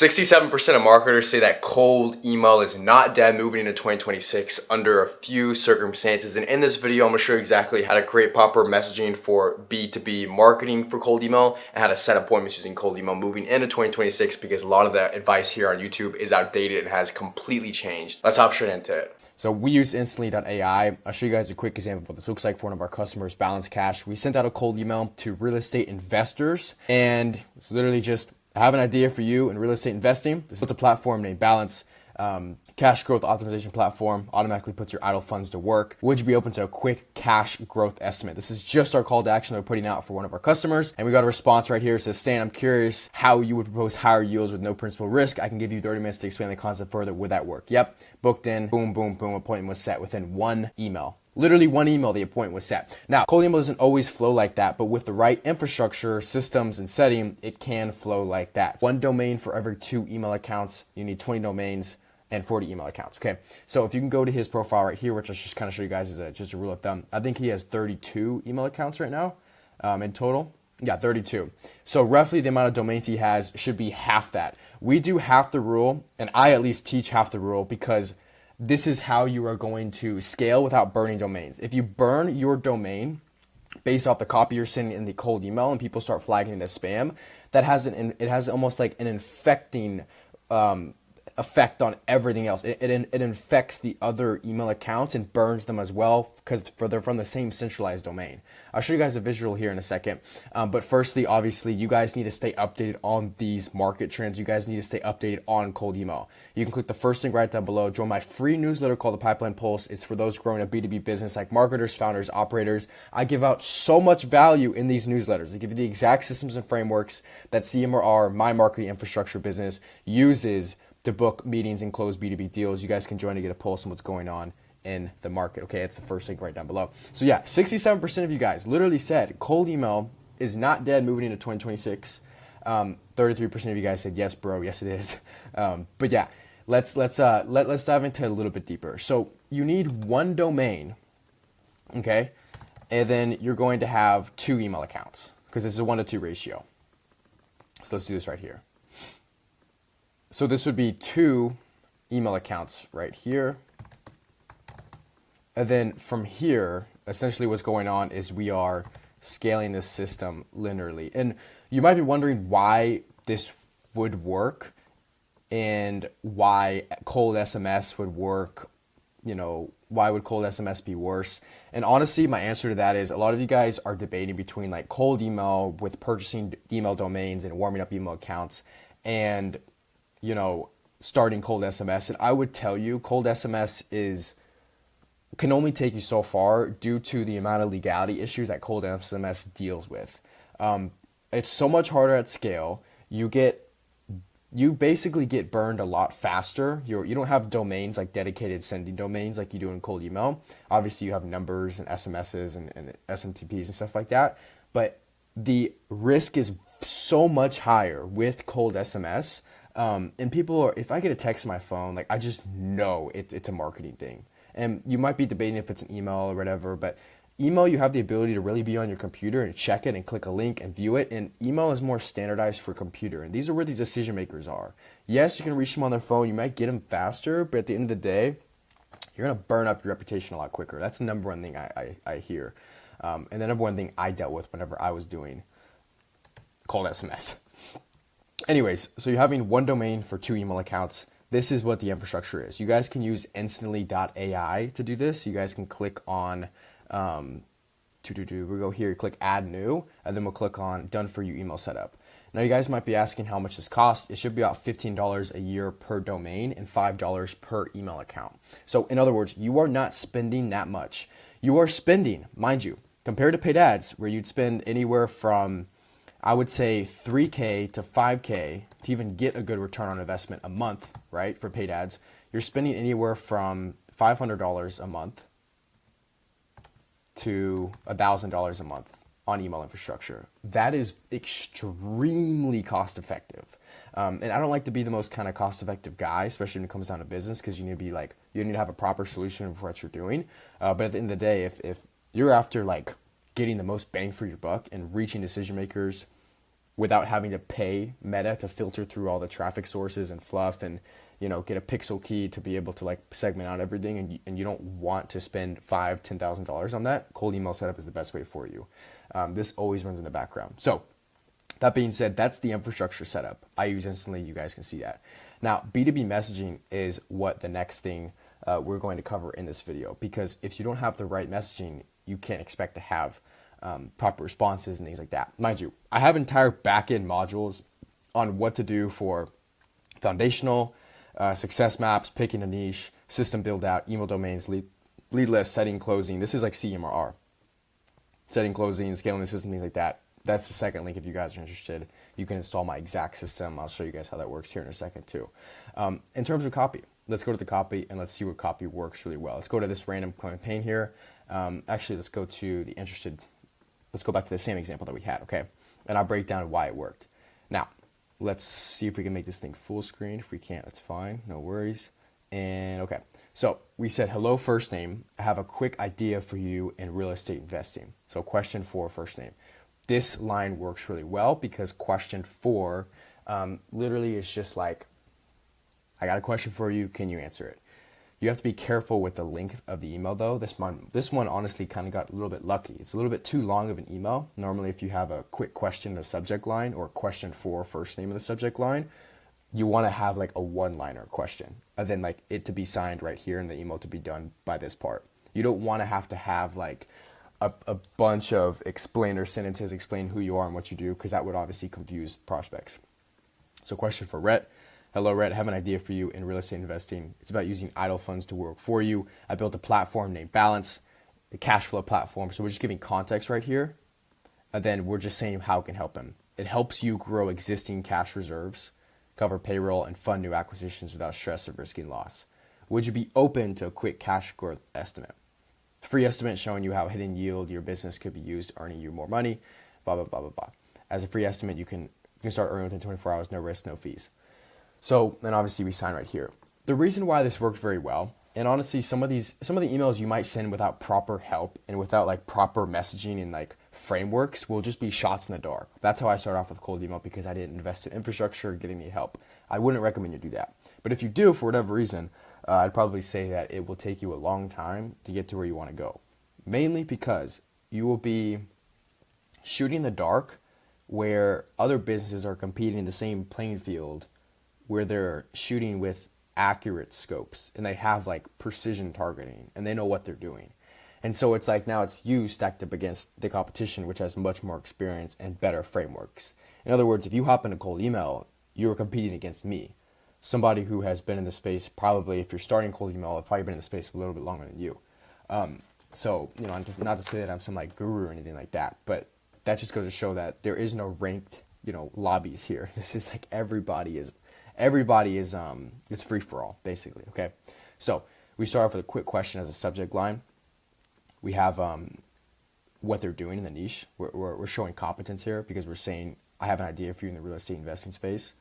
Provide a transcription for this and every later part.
67% of marketers say that cold email is not dead moving into 2026 under a few circumstances. And in this video, I'm going to show you exactly how to create proper messaging for B2B marketing for cold email and how to set appointments using cold email moving into 2026, because a lot of the advice here on YouTube is outdated and has completely changed. Let's hop straight into it. So we use instantly.ai. I'll show you guys a quick example of what this looks like for one of our customers, Balance Cash. We sent out a cold email to real estate investors, and it's literally just, I have an idea for you in real estate investing. This is a platform named Balance, cash growth optimization platform, automatically puts your idle funds to work. Would you be open to a quick cash growth estimate? This is just our call to action that we're putting out for one of our customers. And we got a response right here. It says, Stan, I'm curious how you would propose higher yields with no principal risk. I can give you 30 minutes to explain the concept further. Would that work? Yep. Booked in. Boom, boom, boom. Appointment was set within one email. Literally one email, the appointment was set. Now, cold email doesn't always flow like that, but with the right infrastructure, systems, and setting, it can flow like that. One domain for every 2 email accounts. You need 20 domains and 40 email accounts. Okay, so if you can go to his profile right here, which I'll just kind of show you guys as just a rule of thumb. I think he has 32 email accounts right now in total. Yeah, 32. So roughly the amount of domains he has should be half that. We do half the rule, and I at least teach half the rule, because this is how you are going to scale without burning domains. If you burn your domain based off the copy you're sending in the cold email and people start flagging it as spam, it has almost like an infecting effect on everything else. It infects the other email accounts and burns them as well, because they're from the same centralized domain. I'll show you guys a visual here in a second. But firstly, obviously, you guys need to stay updated on these market trends. You guys need to stay updated on cold email. You can click the first link right down below. Join my free newsletter called the Pipeline Pulse. It's for those growing a B2B business like marketers, founders, operators. I give out so much value in these newsletters. I give you the exact systems and frameworks that CMR, my marketing infrastructure business, uses to book meetings and close B2B deals. You guys can join to get a pulse on what's going on in the market. Okay, it's the first link right down below. So yeah, 67% of you guys literally said cold email is not dead moving into 2026. 33% of you guys said yes, bro. Yes, it is. But yeah, let's dive into it a little bit deeper. So you need one domain, okay, and then you're going to have 2 email accounts, because this is a 1-to-2 ratio. So let's do this right here. So this would be 2 email accounts right here. And then from here, essentially what's going on is we are scaling this system linearly. And you might be wondering why this would work and why cold SMS would work. You know, why would cold SMS be worse? And honestly, my answer to that is a lot of you guys are debating between like cold email with purchasing email domains and warming up email accounts, and starting cold SMS. And I would tell you cold SMS can only take you so far due to the amount of legality issues that cold SMS deals with. It's so much harder at scale. You basically get burned a lot faster. You don't have domains like dedicated sending domains like you do in cold email. Obviously you have numbers and SMSs and SMTPs and stuff like that, but the risk is so much higher with cold SMS. And if I get a text on my phone, like I just know it's a marketing thing. And you might be debating if it's an email or whatever, but email, you have the ability to really be on your computer and check it and click a link and view it. And email is more standardized for computer. And these are where these decision makers are. Yes, you can reach them on their phone. You might get them faster, but at the end of the day, you're going to burn up your reputation a lot quicker. That's the number one thing I hear. And the number one thing I dealt with whenever I was doing cold SMS. Anyways, so you're having one domain for 2 email accounts. This is what the infrastructure is. You guys can use instantly.ai to do this. You guys can click on, we'll go here, click add new, and then we'll click on done for you email setup. Now you guys might be asking how much this costs. It should be about $15 a year per domain and $5 per email account. So in other words, you are not spending that much. You are spending, mind you, compared to paid ads, where you'd spend anywhere from, I would say, $3K to $5K to even get a good return on investment a month, right? For paid ads, you're spending anywhere from $500 a month to $1,000 a month on email infrastructure. That is extremely cost effective. And I don't like to be the most kind of cost effective guy, especially when it comes down to business, because you need to have a proper solution for what you're doing. But at the end of the day, if you're after like getting the most bang for your buck and reaching decision makers without having to pay Meta to filter through all the traffic sources and fluff and, get a pixel key to be able to like segment out everything, and you don't want to spend $5,000-$10,000 on that. Cold email setup is the best way for you. This always runs in the background. So that being said, that's the infrastructure setup. I use instantly. You guys can see that. Now, B2B messaging is what the next thing we're going to cover in this video, because if you don't have the right messaging, you can't expect to have proper responses and things like that. Mind you, I have entire backend modules on what to do for foundational, success maps, picking a niche, system build out, email domains, lead list, setting, closing. This is like CMRR. Setting, closing, scaling the system, things like that. That's the second link if you guys are interested. You can install my exact system. I'll show you guys how that works here in a second too. In terms of copy, let's go to the copy and let's see what copy works really well. Let's go to this random campaign here. Actually, let's go to the interested. Let's go back to the same example that we had, okay? And I'll break down why it worked. Now, let's see if we can make this thing full screen. If we can't, that's fine. No worries. And okay, so we said, hello, first name. I have a quick idea for you in real estate investing. So question 4, first name. This line works really well because question 4 literally is just like, I got a question for you. Can you answer it? You have to be careful with the length of the email though. This one honestly kind of got a little bit lucky. It's a little bit too long of an email. Normally, if you have a quick question in the subject line or question 4 first name in the subject line, you want to have like a one-liner question and then like it to be signed right here and the email to be done by this part. You don't want to have like a bunch of explainer sentences, explain who you are and what you do, because that would obviously confuse prospects. So question for Rhett. Hello, Rhett. I have an idea for you in real estate investing. It's about using idle funds to work for you. I built a platform named Balance, a cash flow platform. So we're just giving context right here. And then we're just saying how it can help him. It helps you grow existing cash reserves, cover payroll, and fund new acquisitions without stress of risking loss. Would you be open to a quick cash growth estimate? Free estimate showing you how hidden yield your business could be used, earning you more money, blah, blah, blah, blah, blah. As a free estimate, you can start earning within 24 hours, no risk, no fees. So then obviously we sign right here. The reason why this worked very well, and honestly, some of the emails you might send without proper help and without like proper messaging and like frameworks will just be shots in the dark. That's how I started off with cold email, because I didn't invest in infrastructure, getting any help. I wouldn't recommend you do that. But if you do, for whatever reason, I'd probably say that it will take you a long time to get to where you want to go. Mainly because you will be shooting in the dark where other businesses are competing in the same playing field, where they're shooting with accurate scopes and they have like precision targeting and they know what they're doing. And so it's like now it's you stacked up against the competition, which has much more experience and better frameworks. In other words, if you hop into cold email, you're competing against me, somebody who has been in the space. Probably if you're starting cold email, I've probably been in the space a little bit longer than you. So, I'm just not to say that I'm some like guru or anything like that, but that just goes to show that there is no ranked, lobbies here. This is like everybody is it's free for all basically. Okay. So we start off with a quick question as a subject line. We have, what they're doing in the niche. We're showing competence here because we're saying, I have an idea for you in the real estate investing space.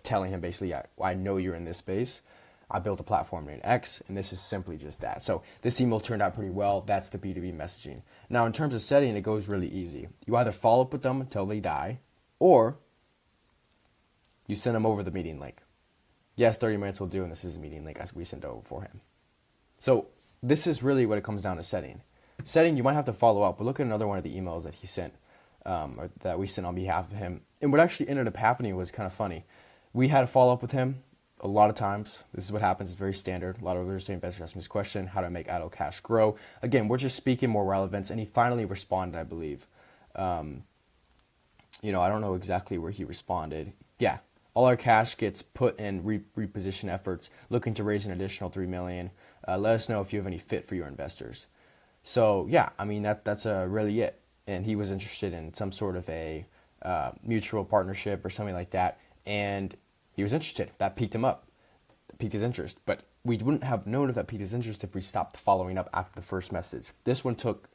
Telling him basically, I know you're in this space. I built a platform named X, and this is simply just that. So this email turned out pretty well. That's the B2B messaging. Now, in terms of setting, it goes really easy. You either follow up with them until they die, or you send them over the meeting link. Yes, 30 minutes will do, and this is a meeting link as we sent over for him. So this is really what it comes down to setting. Setting, you might have to follow up, but look at another one of the emails that he sent, or that we sent on behalf of him. And what actually ended up happening was kind of funny. We had a follow up with him a lot of times. This is what happens. It's very standard. A lot of real estate investors ask me this question: how to make idle cash grow. Again, we're just speaking more relevance, and he finally responded, I believe. I don't know exactly where he responded. Yeah, all our cash gets put in reposition efforts, looking to raise an additional $3 million. Let us know if you have any fit for your investors. So yeah, that's really it. And he was interested in some sort of a mutual partnership or something like that. And he was interested. That piqued him up. That piqued his interest. But we wouldn't have known if that piqued his interest if we stopped following up after the first message. This one took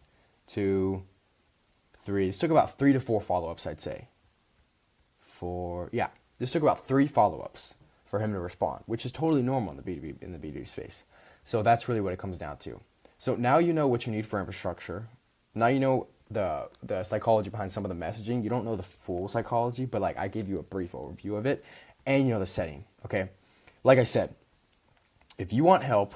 this took about 3 to 4 follow-ups, I'd say. This took about 3 follow-ups for him to respond, which is totally normal in the B2B space. So that's really what it comes down to. So now you know what you need for infrastructure. Now you know the psychology behind some of the messaging. You don't know the full psychology, but like I gave you a brief overview of it, and you know the setting. Okay, like I said, if you want help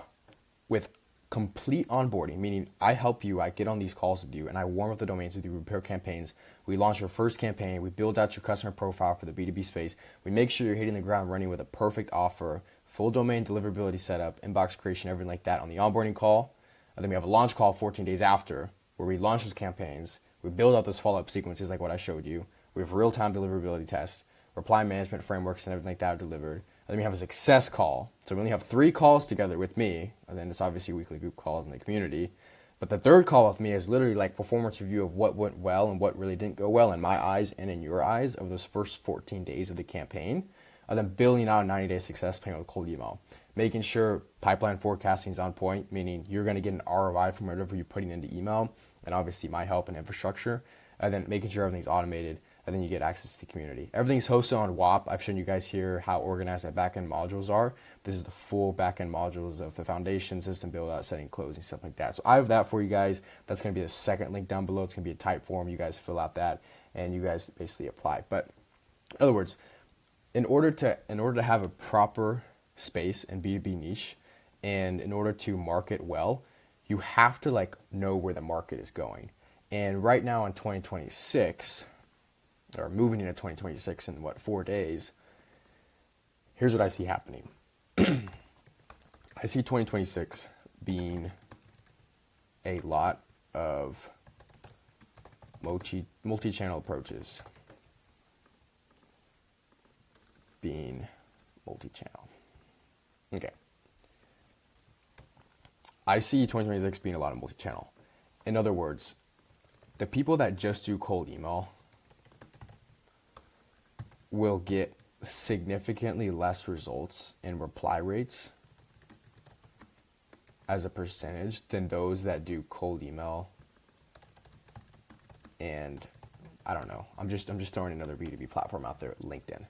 with complete onboarding, meaning I help you, I get on these calls with you, and I warm up the domains with you, repair campaigns. We launch your first campaign. We build out your customer profile for the B2B space. We make sure you're hitting the ground running with a perfect offer, full domain deliverability setup, inbox creation, everything like that on the onboarding call. And then we have a launch call 14 days after where we launch those campaigns. We build out those follow-up sequences like what I showed you. We have real-time deliverability tests, reply management frameworks, and everything like that are delivered. And then we have a success call. So we only have 3 calls together with me, and then it's obviously weekly group calls in the community. But the third call with me is literally like performance review of what went well and what really didn't go well in my eyes and in your eyes of those first 14 days of the campaign. And then building out a 90-day success plan with cold email. Making sure pipeline forecasting is on point, meaning you're going to get an ROI from whatever you're putting into email, and obviously my help and infrastructure. And then making sure everything's automated, and then you get access to the community. Everything's hosted on WAP. I've shown you guys here how organized my backend modules are. This is the full backend modules of the foundation, system build out, setting, closing, stuff like that. So I have that for you guys. That's going to be the second link down below. It's going to be a type form. You guys fill out that, and you guys basically apply. But in other words, in order to have a proper space and B2B niche, and in order to market well, you have to like know where the market is going. And right now in 2026, or moving into 2026 in 4 days, here's what I see happening. I see 2026 being a lot of multi-channel approaches being multi-channel. Okay. I see 2026 being a lot of multi-channel. In other words, the people that just do cold email will get significantly less results and reply rates as a percentage than those that do cold email. And I don't know, I'm just throwing another B2B platform out there, LinkedIn.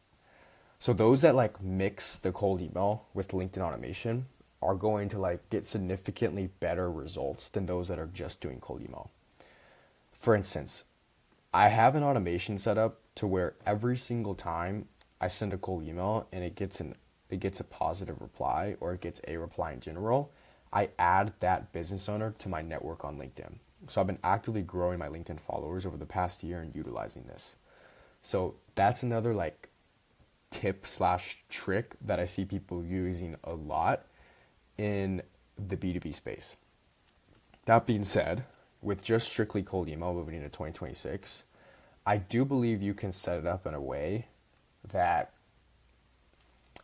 So those that like mix the cold email with LinkedIn automation are going to like get significantly better results than those that are just doing cold email. For instance, I have an automation set up to where every single time I send a cold email and it gets a positive reply, or it gets a reply in general, I add that business owner to my network on LinkedIn. So I've been actively growing my LinkedIn followers over the past year and utilizing this. So that's another like tip / trick that I see people using a lot in the B2B space. That being said, with just strictly cold email moving into 2026, I do believe you can set it up in a way that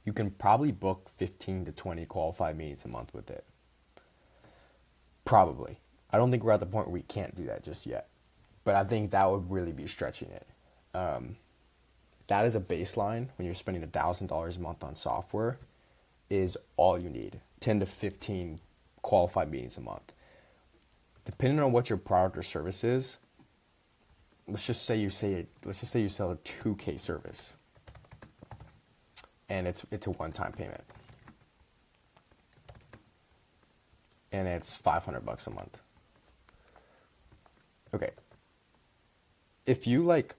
you can probably book 15 to 20 qualified meetings a month with it. Probably. I don't think we're at the point where we can't do that just yet, but I think that would really be stretching it. That is a baseline when you're spending $1,000 a month on software is all you need. 10 to 15 qualified meetings a month. Depending on what your product or service is, let's just say you sell a 2K service and it's a one-time payment. And it's $500 a month. Okay. If you like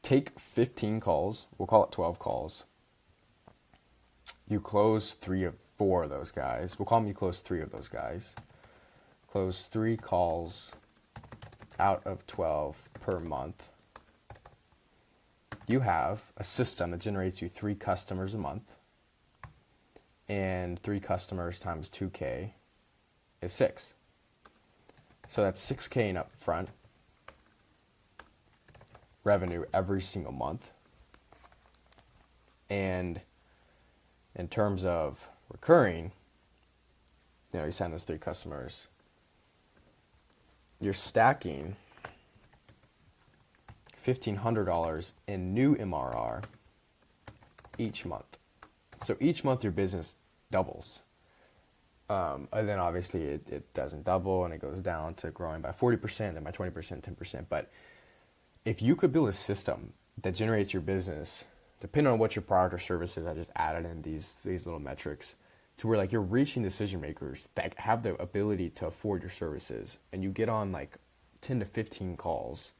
take 15 calls, we'll call it 12 calls. You close 4 of those guys. We'll call them you close 3 of those guys. Close 3 calls out of 12 per month. You have a system that generates you 3 customers a month. And 3 customers times 2K is 6. So that's 6K in upfront revenue every single month. And in terms of recurring, you sign those 3 customers, you're stacking $1,500 in new MRR each month. So each month your business doubles. And then obviously it doesn't double and it goes down to growing by 40%, then by 20%, 10%. But if you could build a system that generates your business, depending on what your product or service is, I just added in these little metrics to where like you're reaching decision makers that have the ability to afford your services, and you get on like 10 to 15 calls,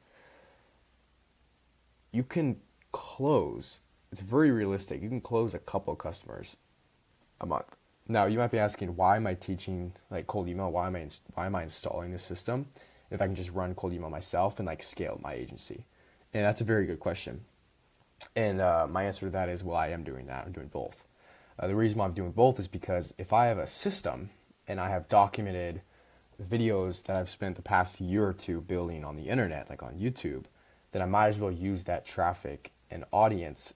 you can close, it's very realistic, you can close a couple customers a month. Now you might be asking, why am I teaching like cold email? Why am I installing this system if I can just run cold email myself and like scale my agency? And that's a very good question. And my answer to that is, well, I am doing that. I'm doing both. The reason why I'm doing both is because if I have a system and I have documented videos that I've spent the past year or two building on the internet, like on YouTube, then I might as well use that traffic and audience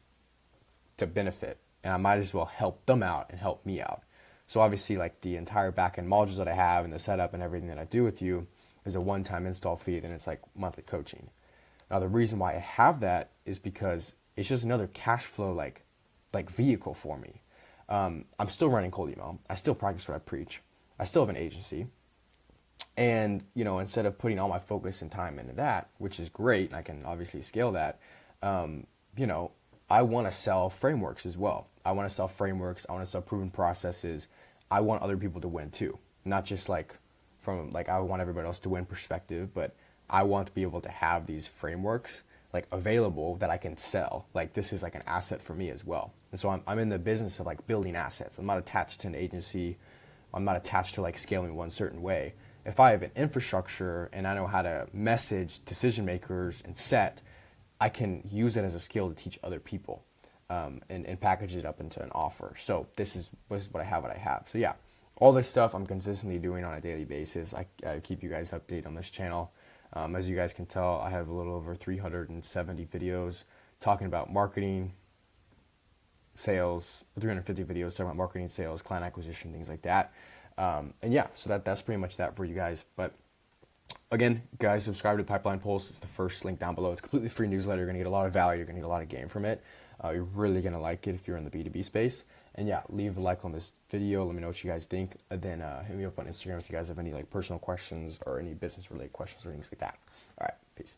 to benefit. And I might as well help them out and help me out. So obviously, like the entire backend modules that I have and the setup and everything that I do with you is a one-time install fee, then it's like monthly coaching. Now the reason why I have that is because it's just another cash flow like vehicle for me. I'm still running cold email. I still practice what I preach. I still have an agency. And, you know, instead of putting all my focus and time into that, which is great, and I can obviously scale that, you know, I want to sell frameworks as well. I want to sell frameworks. I want to sell proven processes. I want other people to win too. Not just like from like I want everybody else to win perspective, but I want to be able to have these frameworks like available that I can sell. Like this is like an asset for me as well. And so I'm in the business of like building assets. I'm not attached to an agency. I'm not attached to like scaling one certain way. If I have an infrastructure and I know how to message decision makers and set, I can use it as a skill to teach other people and package it up into an offer. So this is what I have. So yeah, all this stuff I'm consistently doing on a daily basis. I keep you guys updated on this channel. As you guys can tell, I have a little over 370 videos talking about marketing, sales, 350 videos talking about marketing, sales, client acquisition, things like that. And yeah, so that's pretty much that for you guys. But again, guys, subscribe to Pipeline Pulse. It's the first link down below. It's a completely free newsletter. You're going to get a lot of value. You're going to get a lot of gain from it. You're really going to like it if you're in the B2B space. And yeah, leave a like on this video. Let me know what you guys think. And then hit me up on Instagram if you guys have any like personal questions or any business related questions or things like that. All right, peace.